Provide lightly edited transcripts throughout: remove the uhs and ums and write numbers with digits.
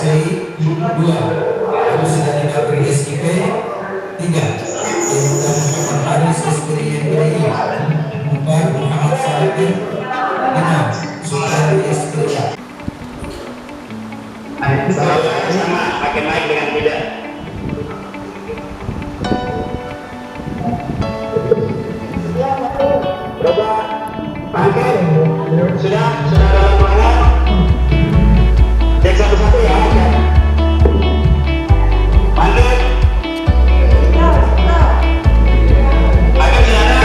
SPI 2 Abu Sidani Bakri SIP 3 Muhammad Haris SPI MPI 4 Muhammad Salatin 5 Sultan SPI. Sama makin naik dengan tidak. Coba pakai sudah dalam mana? Cek satu-satu ya. Pakai. Pakai sudah ada.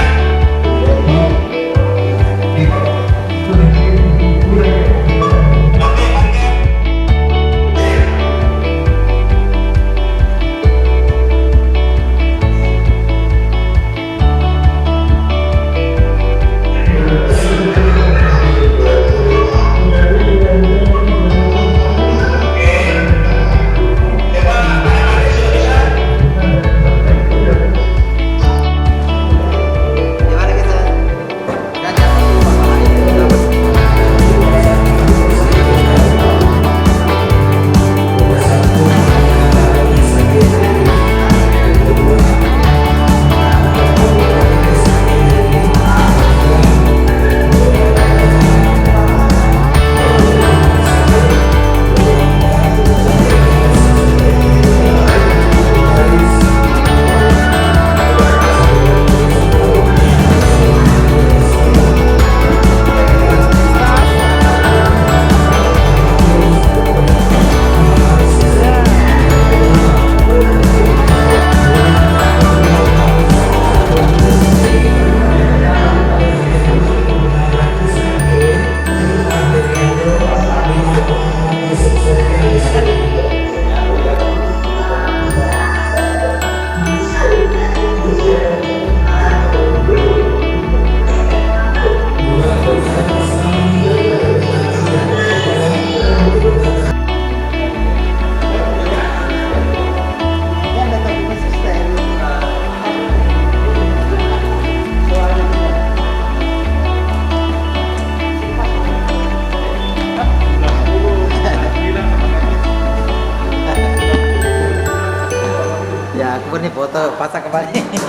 Ini foto pasang kembali. Ini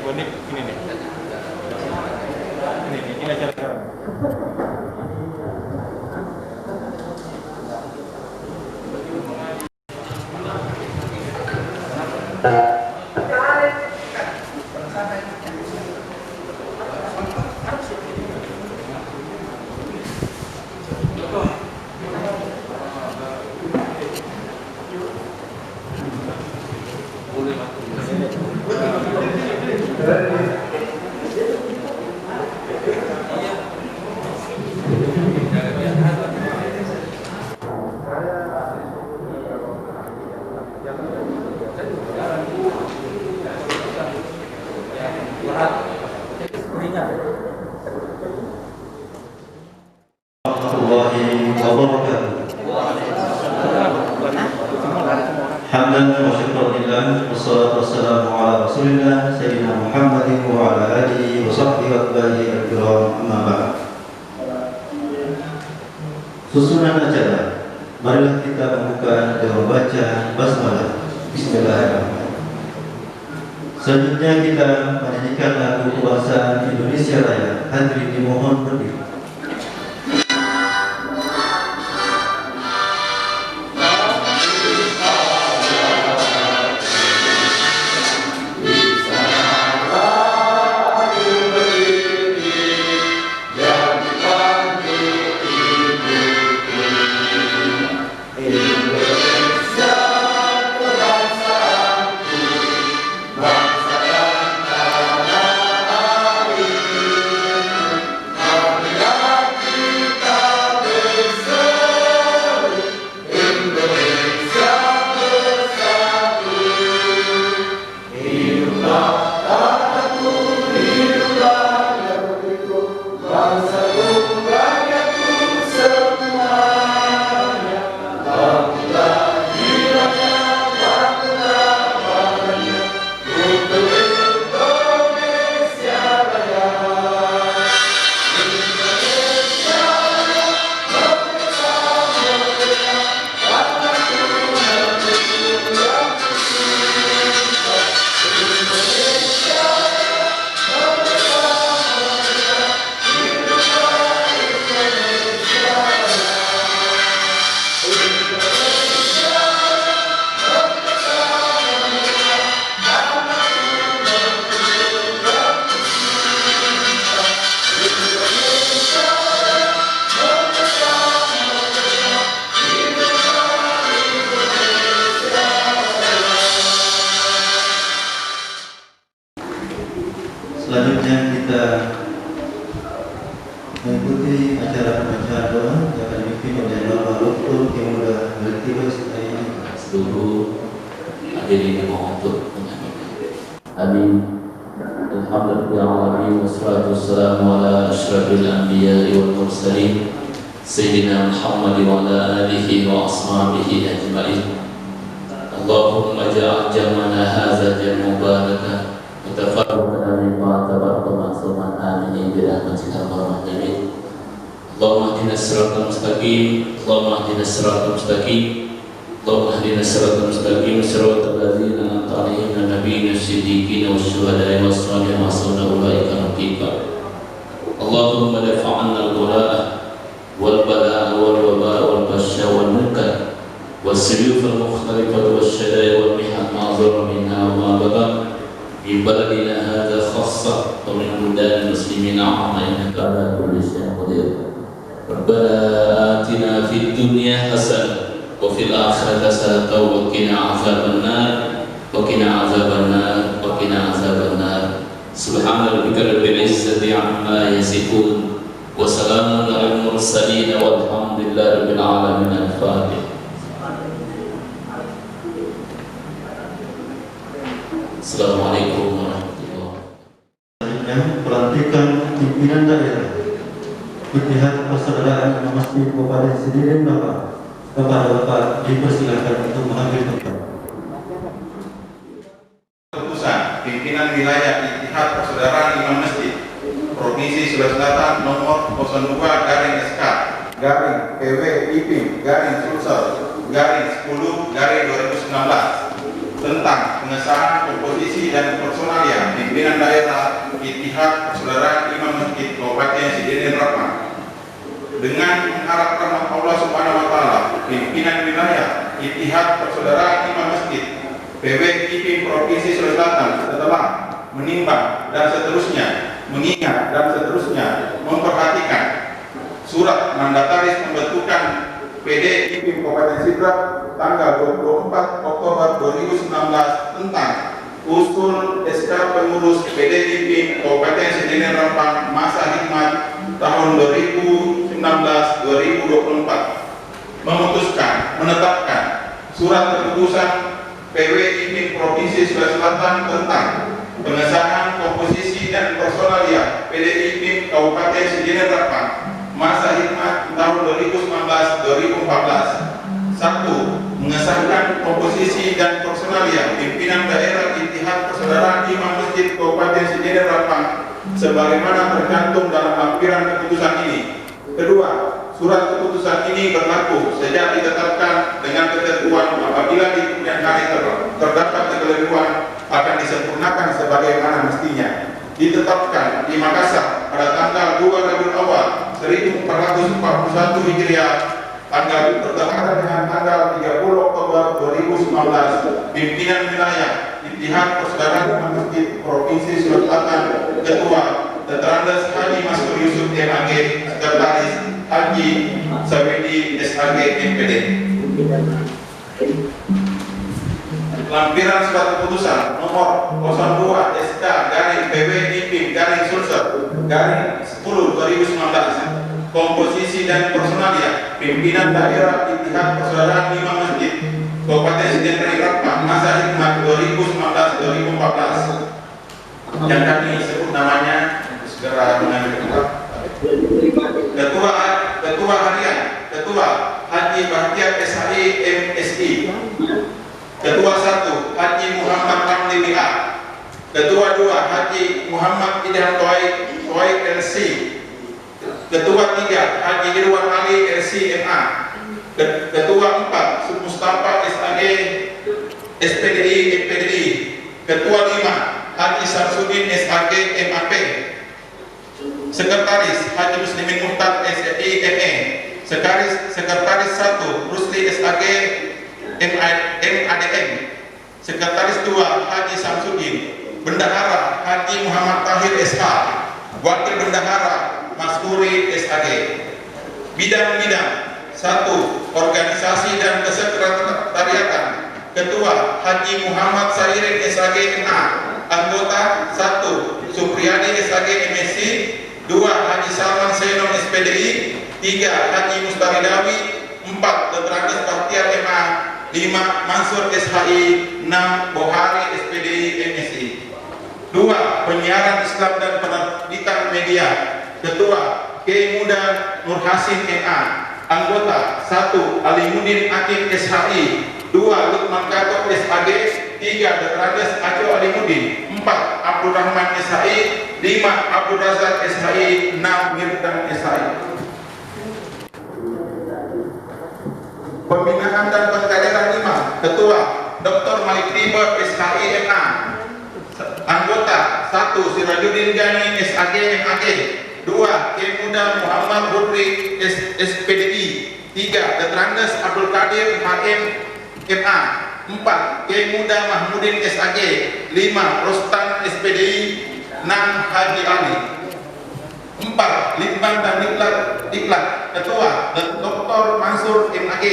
bonik ini nih. Ini acara sekarang. warahmatullahi wabarakatuh. Hamdan wa syukran lillah wassalatu wassalamu ala rasulillah sayyidina Muhammadin wa ala alihi wa sahbihi wa tabi'in al-kiram amma ba'd. Susunan acara, marilah kita membuka dengan membaca basmalah. Bismillahirrahmanirrahim. Selanjutnya kita menyanyikan lagu kebangsaan Indonesia Raya. Hadirin dimohon berdiri. Selanjutnya kita mengikuti acara pembacaan doa yang akan dipimpin oleh Bapak Dr. Kemuda Melkiades Ayani. Seluruh hadirin mohon untuk menyanyikan. Amin. Alhamdulillah wassalatu wassalamu ala asyrafil anbiya'i wal mursalin Sayyidina Muhammad wa ala alihi wa ashabihi ajma'in. Allahumma ja'al jamana hadza jam'an mubaraka mutafarriqan min tabaraka ma'suman amin bi rahmatika arhamar rahimin. Allahumma ihdinas siratal mustaqim, Allahumma ihdinas siratal mustaqim, Allahumma ihdinas siratal mustaqim, siratal ladzina an'amta 'alaihim minan nabiyyin was-siddiqin wasyuhada'i was-shalihin wa hasuna ulaika rafiqa. Allahumma dafa' 'anna al-ghala'a wal bala'a wal waba'a wal basya wal munkar was-suyuf al-mukhtalifah wasyada'i wal mihan ma dhara minha wa ma batan fi baladina hadza khassa wa min buldan muslimina 'amma innaka 'ala kulli syai'in qadir. Rabbana atina fid dunya hasanah wa fil akhirati hasanah wa qina adzabannar wa qina adzabannar wa qina adzabannar. Subhana rabbika rabbil izzati 'amma yasifun wa salamun 'alal mursalin walhamdulillahi rabbil alamin. Al-Fatihah. Assalamualaikum warahmatullahi wabarakatuh. Selanjutnya pelantikan pimpinan daerah Ittihad Persaudaraan Imam Masjid Kabupaten Sidirin Bapak. Kepada Bapak dipersilakan untuk mengambil tempat. Keputusan pimpinan wilayah Ittihad Persaudaraan Imam Masjid Provinsi Sulawesi Selatan nomor 02/SK PW IPIM Sulsel /10/2019 tentang pengesahan komposisi dan personalia pimpinan daerah Ittihad Persaudaraan Imam Masjid Kabupaten Sidirin Rahman. Dengan mengharap rahmat Allah Subhanahu wa taala, pimpinan wilayah Ittihad Persaudaraan Imam Masjid PW IPIM Provinsi Sulawesi Selatan setelah menimbang dan seterusnya, mengingat dan seterusnya, memperhatikan surat mandataris pembentukan PD IPIM Kabupaten Sidrap tanggal 24 Oktober 2019 tentang usul SK pengurus PD IPIM Kabupaten Sidirin Rempang masa hikmat tahun 2019-2024 memutuskan menetapkan surat keputusan PW IPIM Provinsi Sulawesi Selatan tentang pengesahan komposisi dan personalia PD IPIM Kabupaten Sidirin Rempang masa hikmat tahun 2019-2014. 1. Mengesahkan komposisi dan personalia pimpinan daerah Ittihad Persaudaraan Imam Masjid Kabupaten Sidirin Rempang sebagaimana tercantum dalam lampiran keputusan ini. Kedua, surat keputusan ini berlaku sejak ditetapkan dengan ketentuan apabila di kemudian hari akan disempurnakan sebagaimana mestinya. Ditetapkan di Makassar pada tanggal 2 Rabiul Awal 1441 Hijriah, tanggal bertepatan dengan tanggal 30 Oktober 2019, pimpinan wilayah Ittihad Persaudaraan Imam Masjid Provinsi Sulawesi Selatan, Ketua Dr. Haji Maskur Yusuf MAG, Sekretaris Haji Sawedi SAG MPD. Lampiran surat keputusan nomor 02 SK garing PW IPIM garing Sulsel garing 10 2019, komposisi dan personalia pimpinan daerah Ittihad Persaudaraan Imam Masjid Kabupaten Sidin Rapma masa hikmat 2019-2014 yang kami sebut namanya segera mengambil Ketua Harian, Ketua Haji Bahtiar SHI MSI, Ketua 1 Haji Muhammad Ramli BA, Ketua 2 Haji Muhammad Idham Toy LC, Ketua 3 Haji Irwan Ali LC MA, Ketua 4 Mustafa SAG SPDI MPDI, Ketua 5 Haji Samsudin SAG MAP, Sekretaris Haji Muslimin Muhtad SI ME, Sekretaris 1 Rusli SAG MADM, Sekretaris 2 Haji Samsudin, Bendahara Haji Muhammad Tahir SH, Wakil Bendahara Maskuri SAG. Bidang-bidang 1. Organisasi dan Kesekretariatan, Ketua Haji Muhammad Sairin SAG MA, Anggota 1 Supriyadi SAG MSI, 2 Haji Salman Senon SPDI, 3 Haji Mustaridawi, 4 Dr. Bahtiar MA, 5 Mansur SHI, 6 Bohari SPDI MSI. 2 Penyiaran Islam dan Penerbitan Media, Ketua Kiai Muda Nur Hasim MA, Anggota 1 Alimuddin Akim SHI, 2 Lukman Katok SAG, 3 Dr. Aco Alimuddin, 4 Abdul Rahman SHI, 5 Abdul Razak SHI, 6 Mirdan SHI. Pembinaan dan Pengkaderan 5, Ketua Dr. Malik Riba SHI MA, Anggota 1 Sirajuddin Gani SAG MAG, 2 Kiai Muda Muhammad Hudri SPDI, 3 Dr. Abdul Qadir HM MA, 4 Kiai Muda Mahmudin SAG, 5 Rostan SPDI, 6 Haji Ali. 4 Litbang dan Diklat, Ketua Dr. Mansur MAG,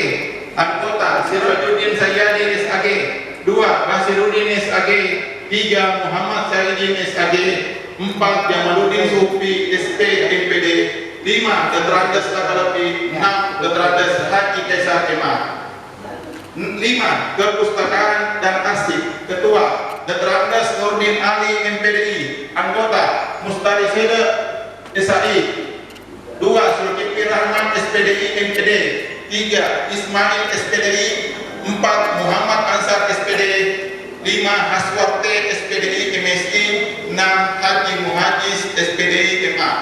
Anggota Sirajuddin Sayyadi SAG, 2 Basiruddin SAG, 3 Muhammad Sayyidin SAG, 4 Jamaluddin Sufi SP MPD, 5 Dr. Lakalapi, 6 Dr. Haji Kesar MA. 5 Kepustakaan dan Arsip, Ketua Dr. Nurdin Ali MPDI, Anggota Mustari Sede SAI, 2 Zulkifli Rahman SPDI MPD, 3 Ismail SPDI, 4 Muhammad Ansar SPDI, 5 Haswarte SPDI MSI, 6 Haji Muhajiz SPDI MA.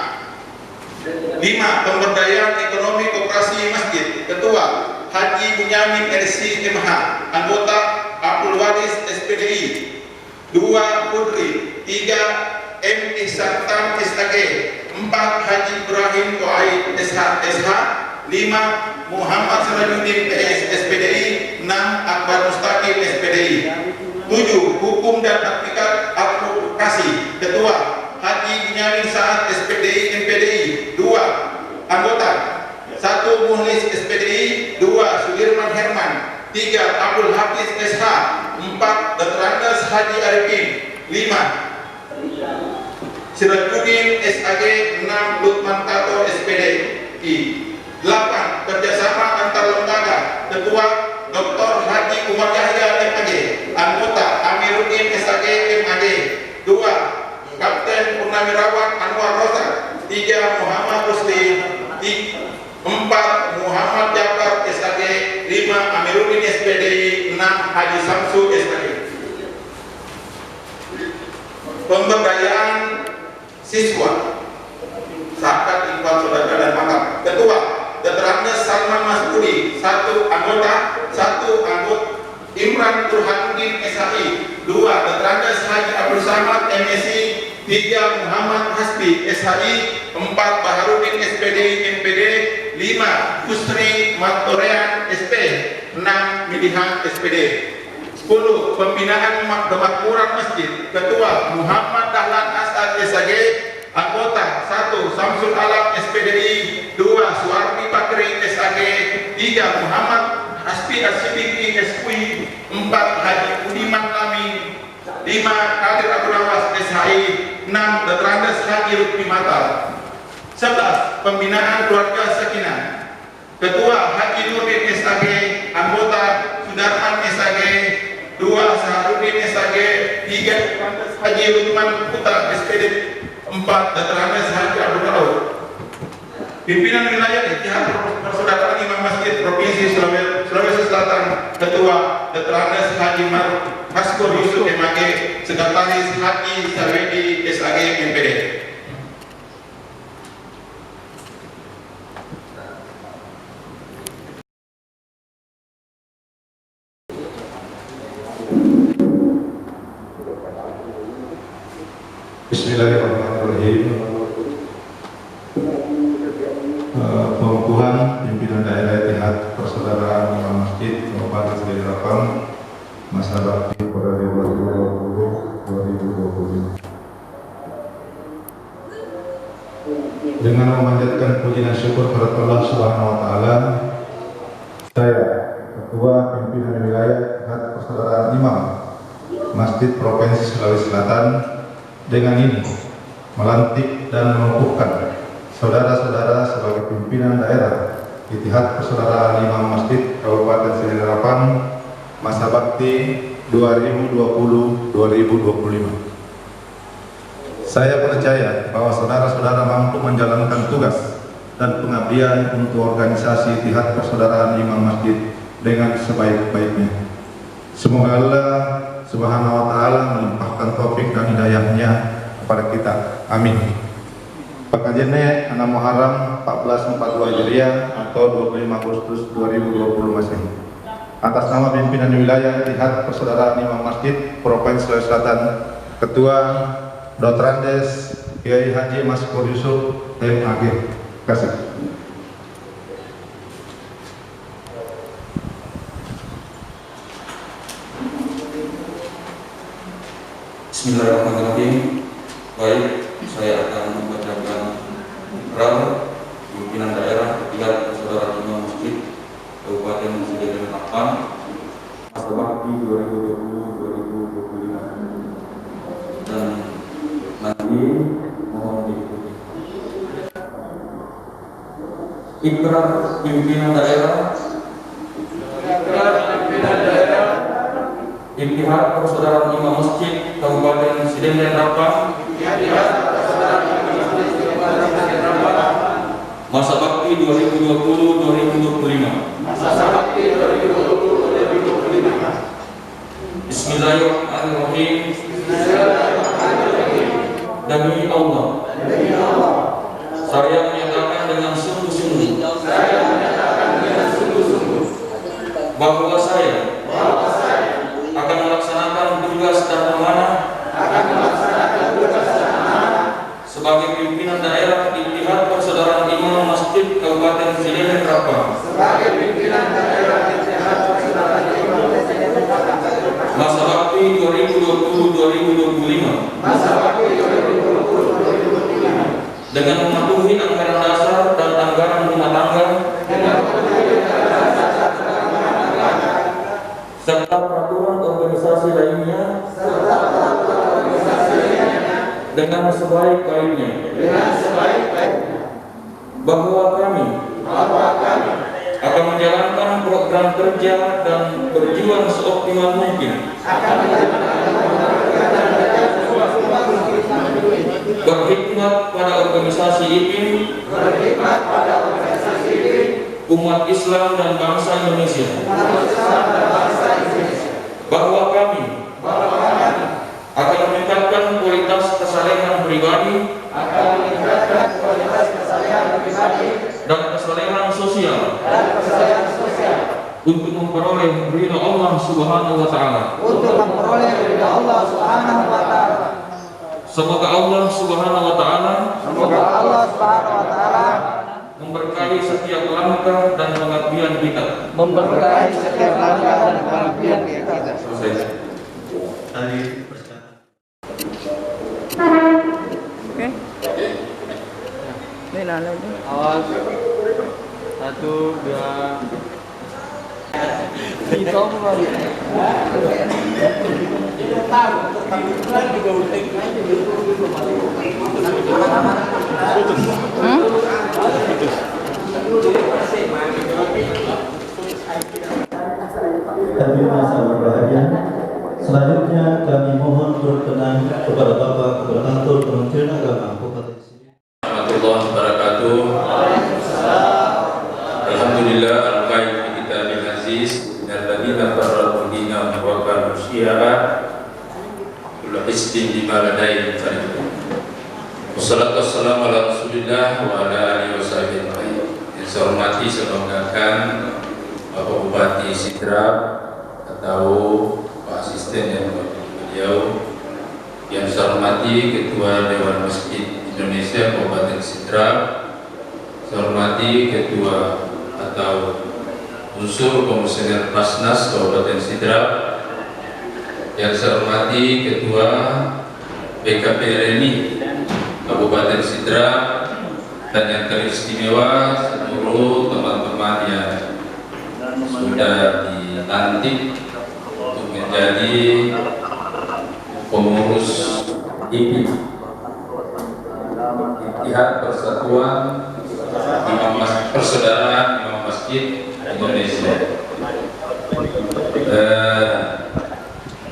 5 Pemberdayaan Ekonomi Koperasi Masjid, Ketua Haji Bunyamin LC MH, Anggota Abdul Wadis SPDI, 2 Putri, 3 M. Ihsantam SAG, 4 Haji Ibrahim Toai SH, 5 Muhammad Sirajuddin PS SPDI, 6 Akbar Mustaqim SPDI. 7 Hukum dan Advokasi, Ketua Haji Bunyamin Saad SPDI MPDI, 2 Anggota 1 Muhlis SPDI, 2 Sudirman Herman, 3 Abdul Hafiz SH, 4 Dr. Haji Arifin, 5 Sirajuddin SAG, 6 Lukman Kato SPDI, 8 Kerjasama Antar Lembaga, Ketua Dr. Haji Umar Yahya MAG, Anggota Amiruddin SAG MAG, 2 Kapten Purnawirawan Anwar Rozak, 3 Muhammad Rusli, 4 Muhammad Jafar SAG, 5 Amiruddin SPDI, 6 Haji Samsu SAG. Pemberdayaan siswa, sahabat infal saudara dan makam, Ketua Dr. Salman Masudi, 1 Anggota, 1 Anggota Imran Burhanuddin SHI, 2. Dr. Haji Abdul Samad MSI, 3. Muhammad Hasbi SHI, 4. Baharudin SPD MPD, 5. Kusri Matorean SP, 6. Milihan SPD. 10. Pembinaan kemakmuran masjid. Ketua Muhammad Dahlan Asad SAG, anggota 1. Samsul Alam SPDI, 2. Suardi Bakri SAG, 3. Muhammad Hasbi Asyidiki SUI, 4. Haji Budiman Lami, 5. Kadir Abdul Awas SHI, 6. Dr. Haji Lutfi Matal. 11. Pembinaan keluarga Sakinah. Ketua Haji Nurdin SAG, anggota Sudarman SAG, 2. Saharudin SAG, 3. Haji Lutman Putra SPD, 4. Dr. Haji Abdul Rauf. Pimpinan wilayah Ittihad Persaudaraan Imam Masjid Provinsi Sulawesi Selatan. Ketua Dr. Haji Maskur Yusuf MAG, Sekretaris Haji Sarwedi SAG MPD. Bismillahirrahmanirrahim. Pengukuhan pimpinan daerah Ittihad Persaudaraan Imam Masjid Kabupaten Sigi Rapang masa bakti pada 2020-2025. Dengan memanjatkan puji dan syukur kepada Allah Subhanahu wa taala, saya Ketua Pimpinan Wilayah Ittihad Persaudaraan Imam Masjid Provinsi Sulawesi Selatan dengan ini melantik dan mengukuhkan saudara-saudara sebagai pimpinan daerah Ittihad Persaudaraan Imam Masjid Kabupaten Sigi Rapang masa bakti 2020-2025. Saya percaya bahwa saudara-saudara mampu menjalankan tugas dan pengabdian untuk organisasi Ittihad Persaudaraan Imam Masjid dengan sebaik-baiknya. Semoga Allah Subhanahu wa taala melimpahkan taufik dan hidayahnya kepada kita. Amin. Pengajiannya 6 Muharram 1442 Hijriah atau 25 Agustus 2020 Masehi. Atas nama pimpinan wilayah Ittihad Persaudaraan Imam Masjid Provinsi Sulawesi Selatan, Ketua Dr. Andes Kiai Haji Maskur Yusuf MAG. Terima kasih. Bismillahirrahmanirrahim. Baik, saya akan membacakan peran pimpinan daerah Ittihad Persaudaraan Imam Masjid Kabupaten Sigi Rapang masa bakti 2020-2025 dan nanti mohon diikuti. Ikrar pimpinan daerah Ittihad Persaudaraan Imam Masjid Kabupaten Sigi Rapang masa bakti 2020-2025. Bismillahirrahmanirrahim. Demi Allah, saya menyatakan dengan sungguh-sungguh bahwa saya akan melaksanakan tugas dan amanah sebagai pimpinan daerah Ittihad Persaudaraan Imam Masjid Kabupaten Sigi Rapang masa bakti 2020-2025 dengan mematuhi anggaran dasar dan anggaran rumah tangga serta peraturan organisasi lainnya dengan sebaik-baiknya, bahwa kami akan menjalankan program kerja dan berjuang seoptimal mungkin berkhidmat pada organisasi IPIN, umat Islam dan bangsa Indonesia, bahwa kami akan meningkatkan kualitas kesalehan pribadi dan kesalehan sosial untuk memperoleh ridha Allah Subhanahu wa taala. untuk memperoleh ridha Allah Subhanahu wa taala. Semoga Allah Subhanahu wa taala memberkahi setiap langkah dan pengabdian kita. Selesai. Hari Oke. Ini nana itu. Awas. 1, 2. Itu apa? Hadirin yang berbahagia, selanjutnya kami mohon berkenan kepada Bapak Gubernur Kementerian Agama Kabupaten Sigi. Warahmatullahi wabarakatuh. Alhamdulillah al-qaim bi kitabil aziz alladzina farraqu dinahum wa kanu syi'a kullu hizbin bima ladayhim farihun. Wassalatu wassalamu ala Rasulillah wa ala alihi washabihi ajma'in. Yang saya hormati, saya banggakan Bapak Bupati Sidrap atau Pak Asisten yang mewakili beliau, yang saya hormati Ketua Dewan Masjid Indonesia Kabupaten Sidrap, saya hormati Ketua atau unsur Komisioner Basnas Kabupaten Sidrap, yang saya hormati Ketua BKP RMI Kabupaten Sidrap, dan yang teristimewa seluruh teman-teman yang sudah dilantik untuk menjadi pengurus IPI, Ittihad Persatuan Persaudaraan Imam Masjid Indonesia.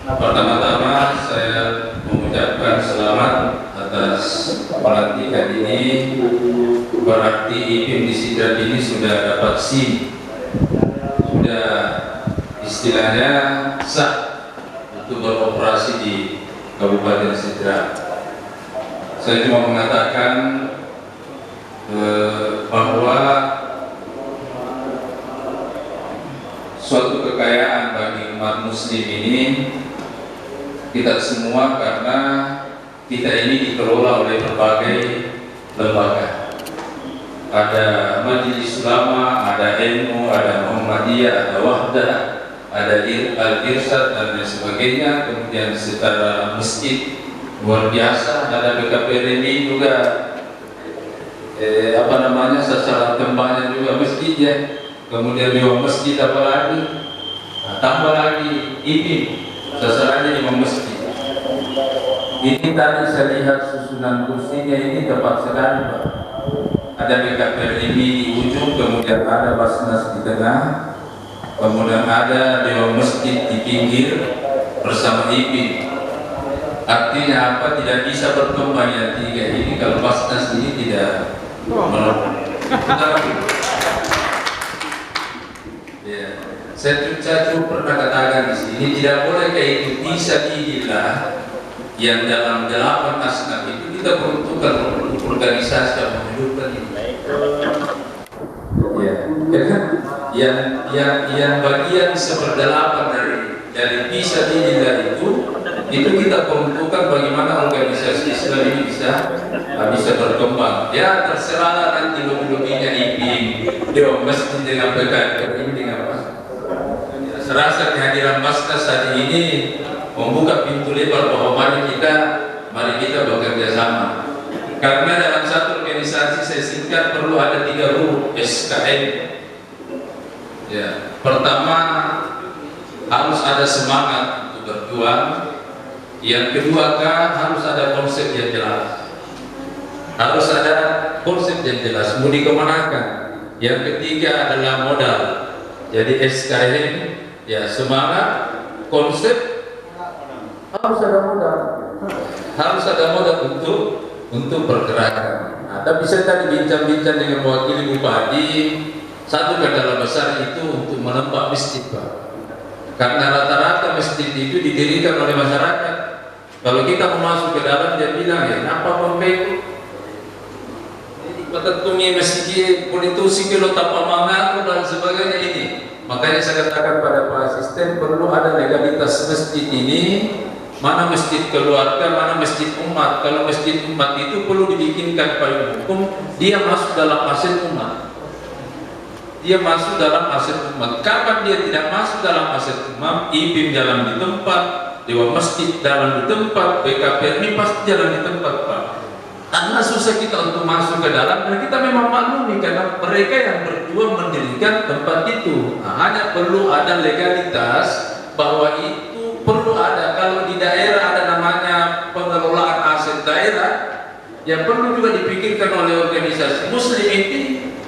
Pertama-tama saya mengucapkan selamat atas pelantikan ini. Berarti IPIM di Sidrap ini sudah dapat SIM, sudah istilahnya sah untuk beroperasi di Kabupaten Sidrap. Saya cuma mengatakan bahwa suatu kekayaan bagi umat muslim ini kita semua, karena kita ini dikelola oleh berbagai lembaga. Ada Majelis Ulama, ada NU, ada Muhammadiyah, ada Wahdah, ada Al-Irsyad dan lain sebagainya. Kemudian secara masjid luar biasa, ada BKP RMI juga, sasaran tembaknya juga masjid ya. Kemudian Dewan Masjid apalagi, tambah lagi ini sasarannya imam masjid. Ini tadi saya lihat susunan kursinya ini tepat sekali Pak. Ada BKP RMI di ujung, kemudian ada Basnas di tengah, kemudian ada Dewan Masjid di pinggir bersama IPI. Artinya apa? Tidak bisa berkembang yang tiga ini kalau Basnas ini tidak ya. Saya cukup pernah katakan di sini, tidak boleh kayak itu bisa dilihat yang dalam 8 asnaf itu kita peruntukkan organisasi yang menghidupkan ini. Ya kan? Yang bagian seperdelapan dari bisa dilihat itu kita peruntukkan bagaimana organisasi Islam ini bisa berkembang. Ya terserah nanti lebih-lebihnya IPI, Dewan Masjid dengan PKK ini dengan apa? Serasa kehadiran Basnas saat ini membuka pintu lebar bahwa mari kita bekerja sama. Karena dalam satu organisasi saya singkat perlu ada 3 huruf SKM. Ya, pertama harus ada semangat untuk berjuang. Yang kedua harus ada konsep yang jelas. Harus ada konsep yang jelas. Mau dikemanakan? Yang ketiga adalah modal. Jadi SKM ya semangat, konsep, harus ada modal. Harus ada modal untuk pergerakan. Nah, tapi saya tadi bincang-bincang dengan wakil bupati, satu kendala besar itu untuk menambah masjid Pak. Karena rata-rata masjid itu didirikan oleh masyarakat. Kalau kita mau masuk ke dalam, dia bilang ya, kenapa pembeli? Ini tentunya masjid politisi kalau tanpa mengaku dan sebagainya ini. Makanya saya katakan pada Pak Asisten, perlu ada legalitas masjid ini. Mana masjid keluarga, mana masjid umat. Kalau masjid umat itu perlu dibikinkan payung hukum, dia masuk dalam aset umat. Dia masuk dalam aset umat. Kapan dia tidak masuk dalam aset umat, IPIM jalan di tempat, Dewan Masjid jalan di tempat, BKP ini pasti jalan di tempat, Pak. Karena susah kita untuk masuk ke dalam, dan kita memang maklumi karena mereka yang berjuang mendirikan tempat itu. Nah, hanya perlu ada legalitas bahwa itu perlu ada. Kalau di daerah ada namanya pengelolaan aset daerah, yang perlu juga dipikirkan oleh organisasi Muslim ini,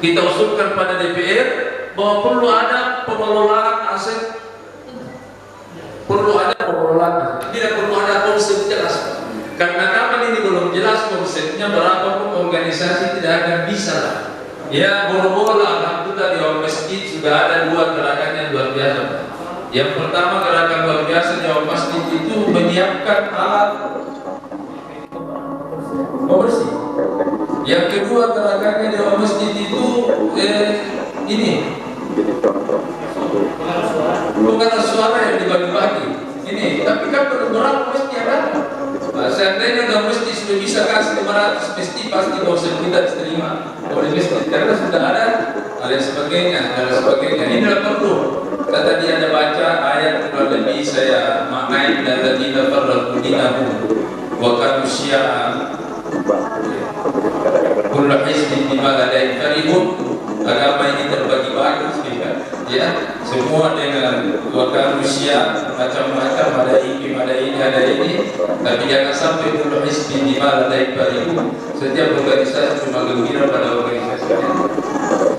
kita usulkan pada DPR bahwa perlu ada pengelolaan aset, perlu ada pengelolaan aset. Tidak perlu ada konsep jelas. Karena kapan ini belum jelas konsepnya, berapapun organisasi tidak akan bisa. Ya, boro-boro alhamdulillah di masjid sudah ada 2 gerakan yang luar biasa. Yang pertama, gerakan luar biasa di masjid itu menyiapkan alat pembersih. Yang kedua, gerakannya di masjid itu ini bukan suara yang dibagi-bagi. Ini, tapi kan berapa mesti ada? Seandainya dalam masjid sudah bisa kasih 500 mesti pasti dosen kita diterima oleh masjid karena sudah ada dan sebagainya. Ini tidak perlu. Kata dia ada baca ayat kurang lebih saya maknai dan ladina farraqu dinahum wa kanu syi'an kullu hizbin bima ladaihim farihun. Agama ini terbagi-bagi, ya, semua dengan wakil manusia macam-macam, ada ini, ada ini, tapi jangan sampai kullu hizbin bima ladaihim farihun. Setiap organisasi cuma gembira pada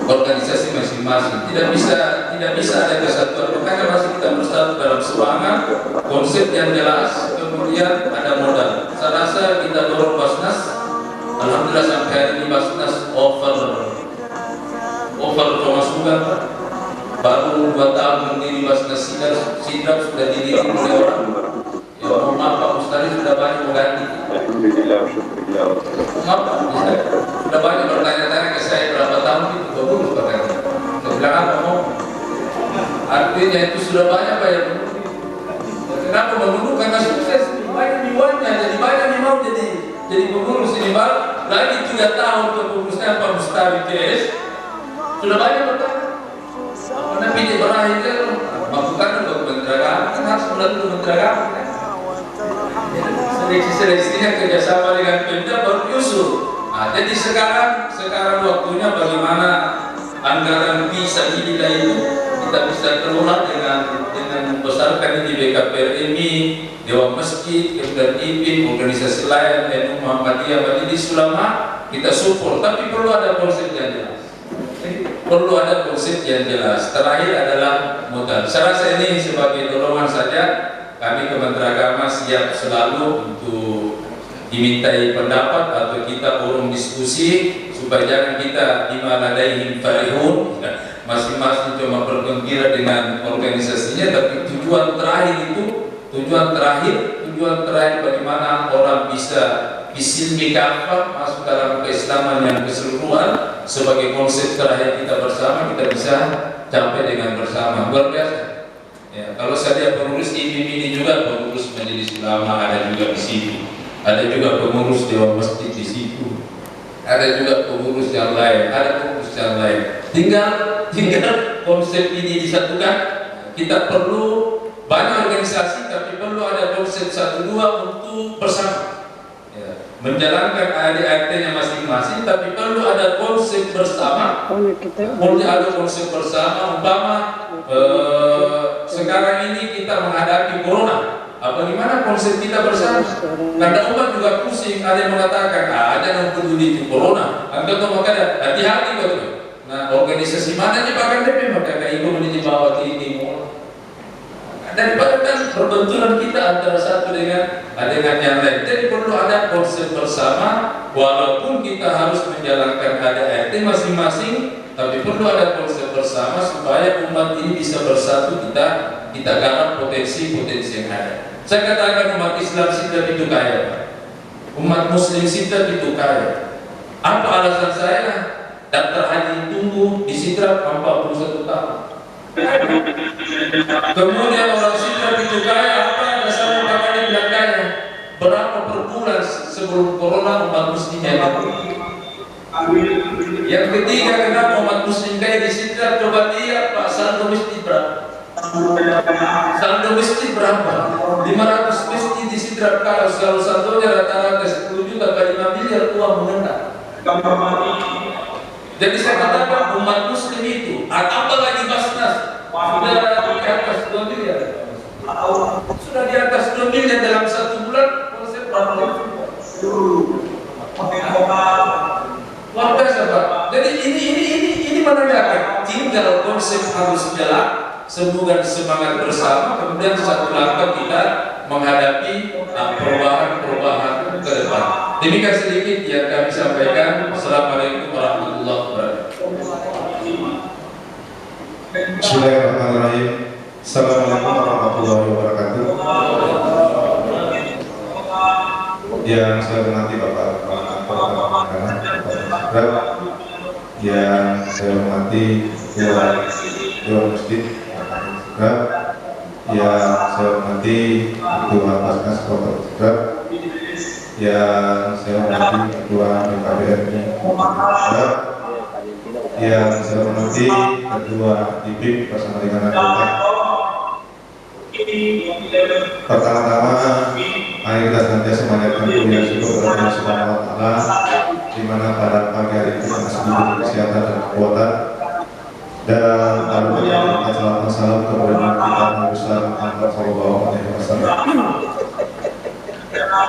organisasi masing-masing. Tidak bisa ada kesatuan. Makanya masih kita bersatu dalam semangat, konsep yang jelas, kemudian ada modal. Saya rasa kita dorong Basnas. Alhamdulillah sampai hari ini Basnas over pemasukan. Baru 2 tahun berdiri Basnas Sidrap sudah didirikan oleh orang. Ya mohon maaf Pak Mustari sudah banyak mengganti. Maaf Pak Mustari sudah banyak bertanya-tanya ke saya berapa tahun itu 20 bertanya. Saya bilang apa mau? Artinya itu sudah banyak Pak yang menunggu. Kenapa menunggu? Karena sukses. Banyak diwannya, jadi banyak yang mau jadi pengurus ini Pak. Lagi 3 tahun kepengurusnya Pak Mustari KS. Sudah banyak bertanya. Karena pilih berakhir kan, bukan untuk Kementerian Agama, kan harus melalui Kementerian Agama kan. Seleksi-seleksinya kerjasama dengan Pemda baru diusul. Nah, jadi sekarang waktunya bagaimana anggaran bisa dilihat itu kita bisa kelola dengan membesarkan ini BKPRMI, Dewan Masjid, kemudian IPIM, organisasi lain, NU Muhammadiyah, Majelis Ulama, kita support. Tapi perlu ada konsep yang jelas. Terakhir adalah modal. Saya rasa ini sebagai dorongan saja. Kami Kementerian Agama siap selalu untuk dimintai pendapat atau kita forum diskusi supaya jangan kita dimaladaihim farihun, masing-masing cuma bergembira dengan organisasinya, tapi tujuan terakhir bagaimana orang bisa bisilmi kafah masuk dalam keislaman yang keseluruhan. Sebagai konsep terakhir kita bersama, kita bisa capai dengan bersama. Luar biasa. Ya, kalau saya lihat pengurus ini juga pengurus Majelis Ulama ada juga di sini, ada juga pengurus Dewan Masjid di situ, ada juga pengurus yang lain, Tinggal konsep ini disatukan. Kita perlu banyak organisasi, tapi perlu ada konsep 1-2 untuk bersama. Menjalankan ADRT-nya masing-masing, tapi perlu ada konsep bersama. Perlu ada konsep bersama. Umpama sekarang ini kita menghadapi corona, bagaimana konsep kita bersama? Karena umat juga pusing. Ada yang mengatakan ada yang peduli itu corona. Makanya hati-hati betul. Nah, organisasi mana nih bahkan DP maka ibu menjadi bawa ini. Daripada kan perbenturan kita antara satu dengan yang lain. Jadi perlu ada konsep bersama, walaupun kita harus menjalankan ADRT masing-masing, tapi perlu ada konsep bersama supaya umat ini bisa bersatu, kita garap potensi-potensi yang ada. Saya katakan umat Islam Sidrap itu kaya, umat Muslim Sidrap itu kaya. Apa alasan saya? Daftar haji tunggu di Sidrap 41 tahun. Kemudian orang Sidra itu kaya apa dasar utamanya bilang kaya? Berapa per bulan sebelum corona umat muslimnya itu? Yang ketiga, kenapa umat muslim kaya di Sidra? Coba lihat Pak, saldo masjid berapa? Saldo masjid berapa? 500 masjid di Sidra. Kalau saldonya rata-rata 10 juta kali 5 miliar uang mengenal. Jadi saya katakan umat muslim itu, apalagi Basnas sudah di atas 2 miliar. Sudah di atas 2 miliar dalam 1 bulan. Konsep berapa? Luar biasa Pak. Jadi ini menandakan tinggal konsep harus jalan, semoga semangat bersama. Kemudian satu langkah kita menghadapi perubahan ke depan. Demikian sedikit yang kami sampaikan. Assalamualaikum warahmatullahi wabarakatuh. Bismillahirrahmanirrahim. Assalamualaikum warahmatullahi wabarakatuh. Yang saya hormati Bapak yang saya hormati Dewan Masjid, yang saya hormati Ketua Basnas Kota Sidra, yang saya hormati Ketua BKBRI, yang saya hormati Ketua DIPIM bersama dengan anggota. Pertama-tama, mari kita senantiasa memanjatkan puji syukur kepada Allah Subhanahu wa Ta'ala, di mana pada pagi hari ini kita masih diberi kesehatan dan kekuatan, dan lalu kita salam salam kepada kita Nabi besar Muhammad Sallallahu Alaihi Wasallam.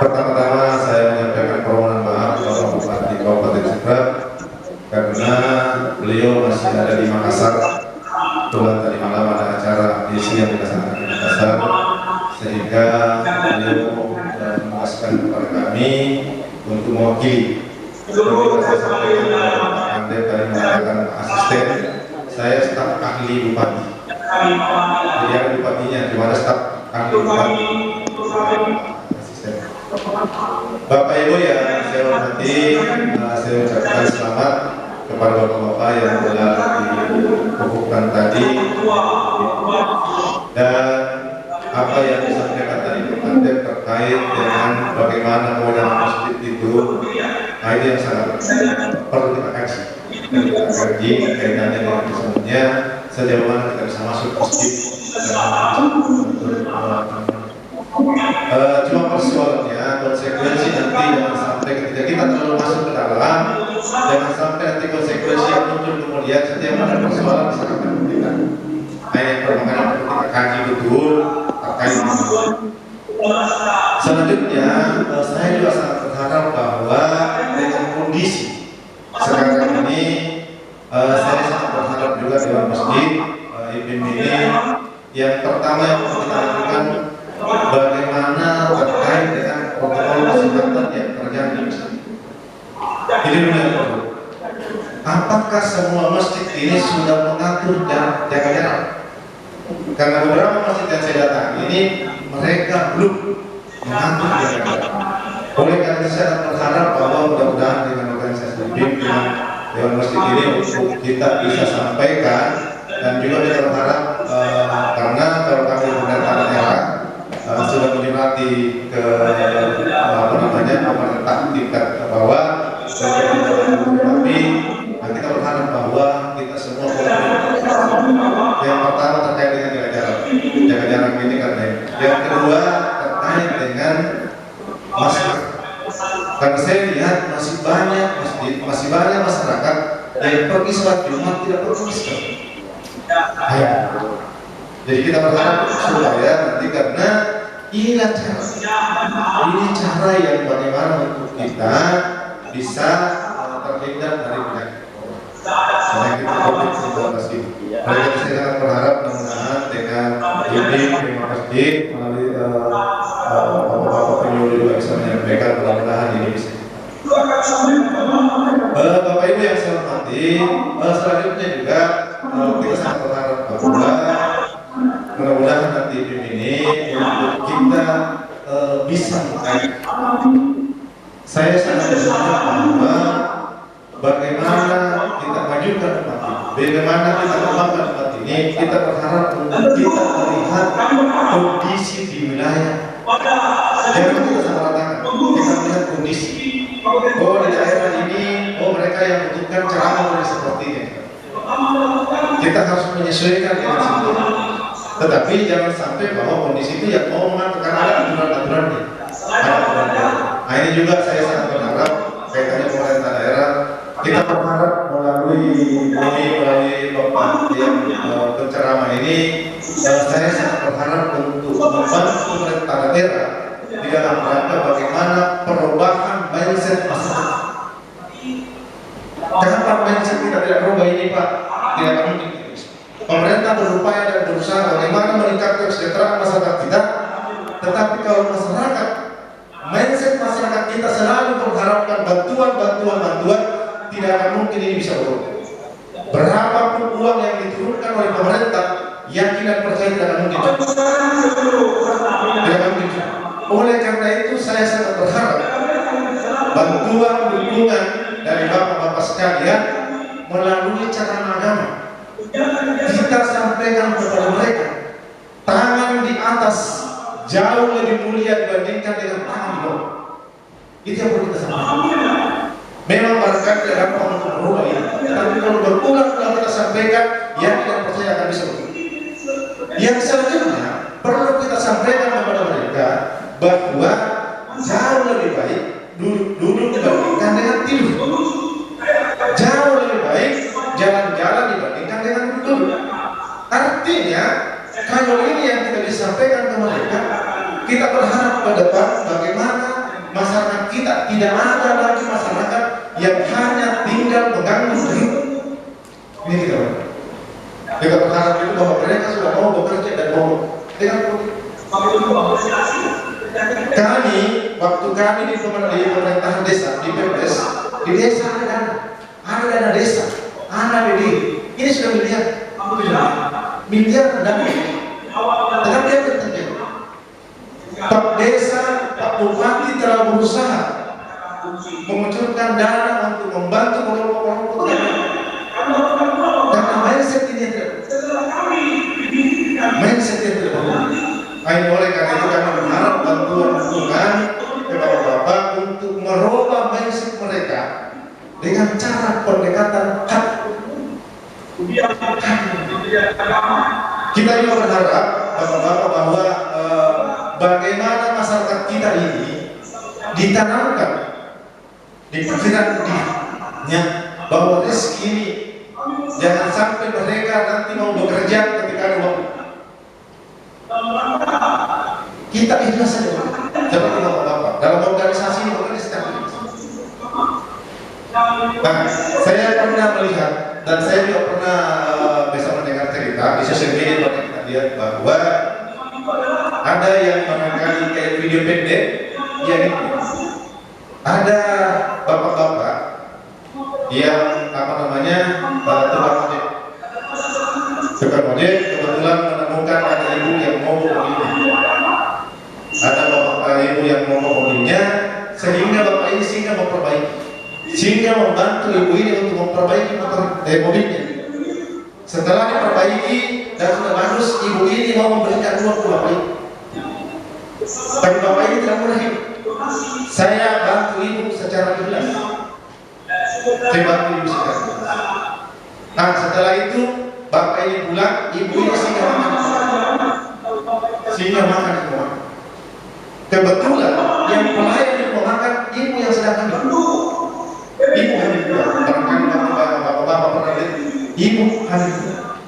Pertama-tama saya menyampaikan permohonan maaf kepada Bupati Kabupaten Sidra karena beliau masih ada di Makassar. Kebetulan tadi malam ada acara isi yang dilaksanakan di Makassar, sehingga beliau menugaskan kepada kami untuk mewakili. Seperti saya sampaikan kepada Pak Kandep tadi mengatakan asisten, saya staf ahli bupati. Jadi yang bupatinya, di mana staf ahli bupati? Asisten. Bapak Ibu yang saya hormati, saya ucapkan selamat kepada bapak-bapak yang telah dikukuhkan tadi, dan apa yang disampaikan tadi Pak Kandep terkait dengan bagaimana kewenangan masjid itu, ini yang sangat perlu kita kaji. Kita kaji kaitannya dengan semuanya, sejauh mana kita bisa masuk masjid. Cuma persoalannya konsekuensi nanti jangan sampai ketika kita terlalu masuk ke dalam, jangan sampai nanti konsekuensi yang muncul kemudian setiap ada persoalan bisa kita buktikan. Yang perlu kita kaji betul terkait dengan. Selanjutnya, saya juga sangat berharap bahwa dengan kondisi sekarang ini, saya sangat berharap juga Dewan Masjid IPIM ini, yang pertama yang perlu kita lakukan bagaimana terkait dengan protokol kesehatan yang terjadi di masjid. Ini dulu yang perlu. Apakah semua masjid ini sudah mengatur jaga jarak? Karena beberapa masjid yang saya datang ini mereka belum mengatur jaga jarak. Oleh karena itu saya berharap bahwa mudah-mudahan dengan organisasi BIM dengan Dewan Masjid ini untuk kita bisa sampaikan, dan juga kita berharap karena kalau kami benar-benar daerah sudah menikmati ke pemerintah tingkat bawah, tapi kita berharap bahwa kita semua yang pertama terkait dengan jaga jarak ini karena yang kedua terkait dengan masker. Karena saya lihat masih banyak masjid, masih banyak masyarakat yang pergi sholat Jumat tidak pakai masker. Jadi kita berharap supaya nanti, karena inilah cara yang bagaimana untuk kita bisa terhindar dari penyakit COVID-19 ini. Oleh itu saya sangat berharap mudah-mudahan dengan ini masjid melalui bapak-bapak penyuluh juga bisa menyampaikan, mudah-mudahan ini bisa. Bapak Ibu yang saya hormati, selanjutnya juga kita sangat berharap bahwa mudah-mudahan nanti ini untuk kita bisa mengkaji. Saya sangat berharap bahwa bagaimana kita majukan umat ini, bagaimana kita kembangkan umat ini, ini kita berharap untuk kita melihat kondisi di wilayah. Jangan kita samaratakan, kita melihat kondisi. Oh di daerah ini, oh mereka yang membutuhkan ceramah seperti ini. Kita harus menyesuaikan dengan situ. Tetapi jangan sampai bahwa kondisi itu yang mau mengatakan ada aturan-aturannya. Nah ini juga saya sangat berharap kaitannya pemerintah daerah. Kita berharap melalui Bapak yang penceramah ini, saya sangat berharap untuk membantu pemerintah daerah di dalam rangka bagaimana perubahan mindset masyarakat. Kenapa mindset kita tidak berubah ini Pak? Tidak mungkin. Pemerintah berupaya dan berusaha bagaimana meningkatkan kesejahteraan masyarakat kita, tetapi kalau masyarakat, mindset masyarakat kita selalu mengharapkan bantuan, tidak akan mungkin ini bisa berubah. Berapapun uang yang diturunkan oleh pemerintah, yakin dan percaya tidak akan mungkin. Tidak akan mungkin. Oleh karena itu saya sangat berharap bantuan dukungan dari bapak-bapak sekalian melalui cara agama. Kita sampaikan kepada mereka, tangan di atas jauh lebih mulia dibandingkan dengan tangan di bawah. Itu yang perlu kita sampaikan. Memang barangkali tidak gampang untuk berubah ini, tapi kalau berulang-ulang kita sampaikan, yakin dan percaya akan bisa berubah. Yang selanjutnya perlu kita sampaikan kepada mereka bahwa jauh lebih baik duduk dibandingkan dengan tidur. Jauh lebih baik jalan-jalan dibandingkan dengan duduk. Artinya kalau ini yang kita disampaikan ke mereka, kita berharap ke depan bagaimana masyarakat kita tidak ada lagi masyarakat yang hanya tinggal mengganggu hidup. Ini kita berharap itu bahwa mereka sudah mau bekerja dan mau dengan kami, waktu kami di pemerintahan desa, di PPS, di desa ada dana desa, ada BD. Ini sudah miliar dana. Tetapi yang terjadi, Pak Desa, Pak Bupati telah berusaha mengucurkan dana untuk membantu kelompok-kelompok karena mindset ini tidak. Mindset ini tidak. Oleh karena itu kami berharap bantuan dukungan kepada Bapak untuk merubah mindset mereka dengan cara pendekatan hak. Kita juga berharap Bapak-bapak bahwa bagaimana masyarakat kita ini ditanamkan di pikiran dirinya bahwa rezeki ini jangan sampai mereka nanti mau bekerja ketika ada waktu. Kita ikhlas saja seperti Bapak-bapak dalam organisasi ini Nah, saya pernah melihat dan saya juga pernah bisa mendengar cerita di sosial media kita lihat bahwa ada yang barangkali kayak video pendek yang ada bapak-bapak yang tukang ojek kebetulan menemukan ada ibu yang mogok mobilnya, ada bapak ibu yang mogok mobilnya, sehingga bapak ini sehingga membantu ibu ini untuk memperbaiki mobilnya. Setelah diperbaiki dan sudah bagus, ibu ini mau memberikan uang ke bapak ini, tapi bapak ini tidak mau hidup. Saya bantu ibu secara jelas, saya bantu ibu secara jelas. Nah setelah itu bapak ini pulang, ibu ini sehingga makan semua. Kebetulan yang pelayan di rumah makan ibu yang sedang hamil. Ibu hamil juga, barangkali bapak-bapak pernah lihat, ibu hamil juga.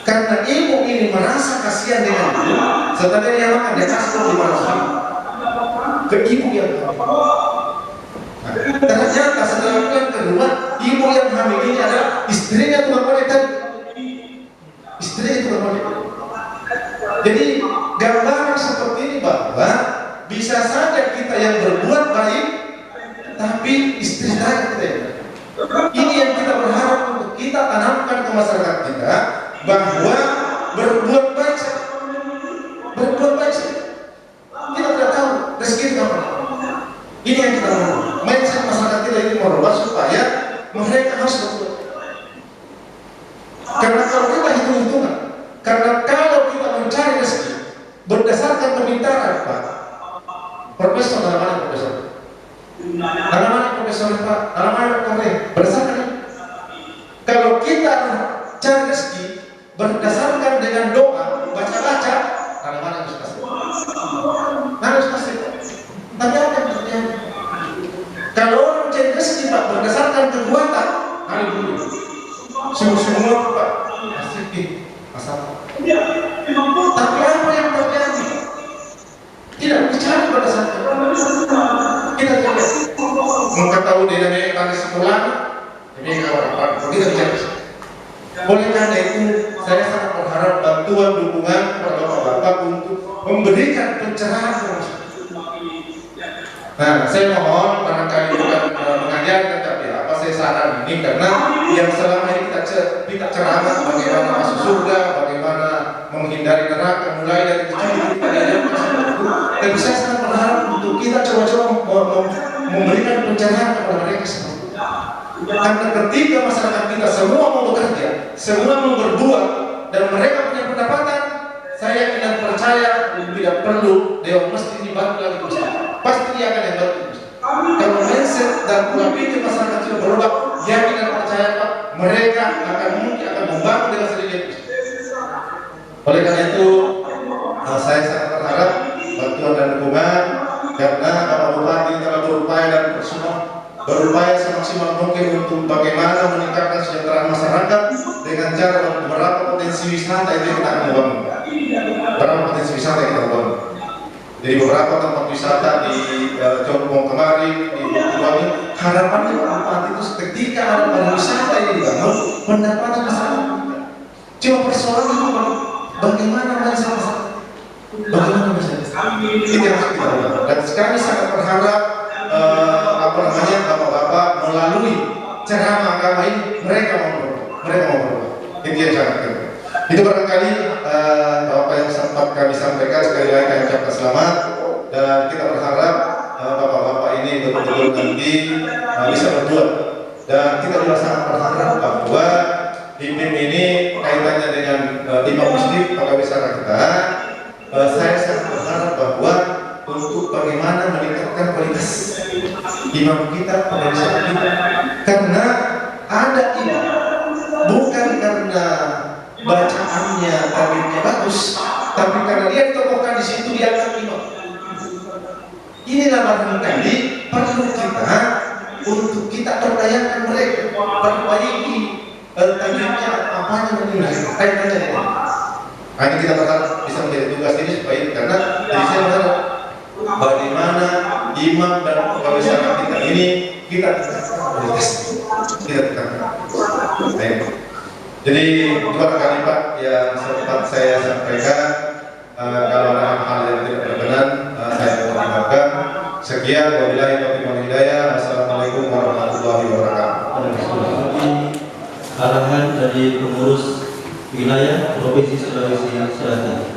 Karena ibu ini merasa kasihan dengan ibu, setelah dia makan dia kasih 500 ke ibu yang hamil. Nah, ternyata setelah pulang ke rumah, ibu yang hamil ini adalah istrinya tukang ojek tadi. Istrinya tukang ojek. Jadi gambaran seperti ini bahwa bisa saja kita yang berbuat baik, tapi istri saya kita yang baik. Ini yang kita berharap untuk kita tanamkan ke masyarakat kita, bahwa berbuat baik saja. Kita tidak tahu rezeki itu apa. Ini yang kita mau. Mindset masyarakat kita ini merubah supaya mereka harus berbuat. Karena kalau kita hitung-hitungan, Profesor dalam mana profesor? Dalam mana profesor Pak? Dalam mana Korea? Berdasarkan kalau kita cari rezeki berdasarkan dengan doa, baca-baca, dalam mana harus kasih? Harus kasih. Tapi apa yang terjadi? Kalau orang cari rezeki Pak berdasarkan kekuatan, hari dulu semua Pak kasih masalah. Tapi apa yang terjadi? Tidak bicara berdasarkan. Kita coba mengetahui dinamika tangis sekolah, ini kawan-kawan kita bicara. Oleh karena itu, saya sangat berharap bantuan dukungan kepada Bapak untuk memberikan pencerahan. Nah, saya mohon barangkali bukan mengajarkan tapi apa saya saran ini karena yang selama ini kita ceramah bagaimana masuk surga, bagaimana menghindari neraka mulai dari kecil kita diajarkan. Tapi saya sangat berharap untuk kita coba-coba memberikan pencerahan kepada mereka semua. Karena ketika masyarakat kita semua mau bekerja, semua mau berbuat, dan mereka punya pendapatan, saya tidak percaya tidak perlu Dewan Masjid dibantu lagi Ustaz. Pasti dia akan yang bantu. Kalau mindset dan pola pikir masyarakat sudah berubah, yakin dan percaya Pak, mereka akan mungkin akan membantu dengan sendirinya. Oleh karena itu, saya sangat berharap bantuan dan dukungan karena Bapak Bupati telah berupaya dan berupaya semaksimal mungkin untuk bagaimana meningkatkan kesejahteraan masyarakat dengan cara beberapa potensi wisata itu kita akan bangun. Beberapa potensi wisata yang kita bangun. Jadi beberapa tempat wisata di Jombang kemarin, di Bukit harapannya Pak Bupati itu ketika ada pariwisata yang dibangun, pendapatan masyarakat. Cuma persoalan bagaimana masyarakat. Bagaimana masyarakat. Itu yang harus kita lakukan. Dan kami sangat berharap bapak-bapak melalui ceramah agama ini mereka mau berubah. Itu yang sangat penting. Itu barangkali bapak yang sempat kami sampaikan, sekali lagi kami ucapkan selamat dan kita berharap bapak-bapak ini betul-betul nanti bisa berbuat dan kita juga sangat berharap bahwa HIPIM ini kaitannya dengan imam masjid pada wisata kita. Saya sangat berharap bahwa untuk bagaimana meningkatkan kualitas imam kita pada wisata kita, karena ada imam bukan karena bacaannya tabirnya bagus, tapi karena dia ditokohkan di situ dianggap imam. Inilah barangkali perlu kita untuk kita perdayakan mereka, perbaiki tabirnya apanya menilai kaitannya dengan. Hanya kita berharap bisa menjadi tugas ini supaya karena dari saya berharap bagaimana imam dan pegawai wisata kita ini kita kualitas kita tekankan. Jadi dua kali Pak yang sempat saya sampaikan, kalau ada hal yang tidak berkenan saya mohon maafkan. Sekian, wabillahi taufiq wal hidayah. Wassalamualaikum warahmatullahi wabarakatuh. Arahan dari pengurus wilayah Provinsi Sulawesi Selatan.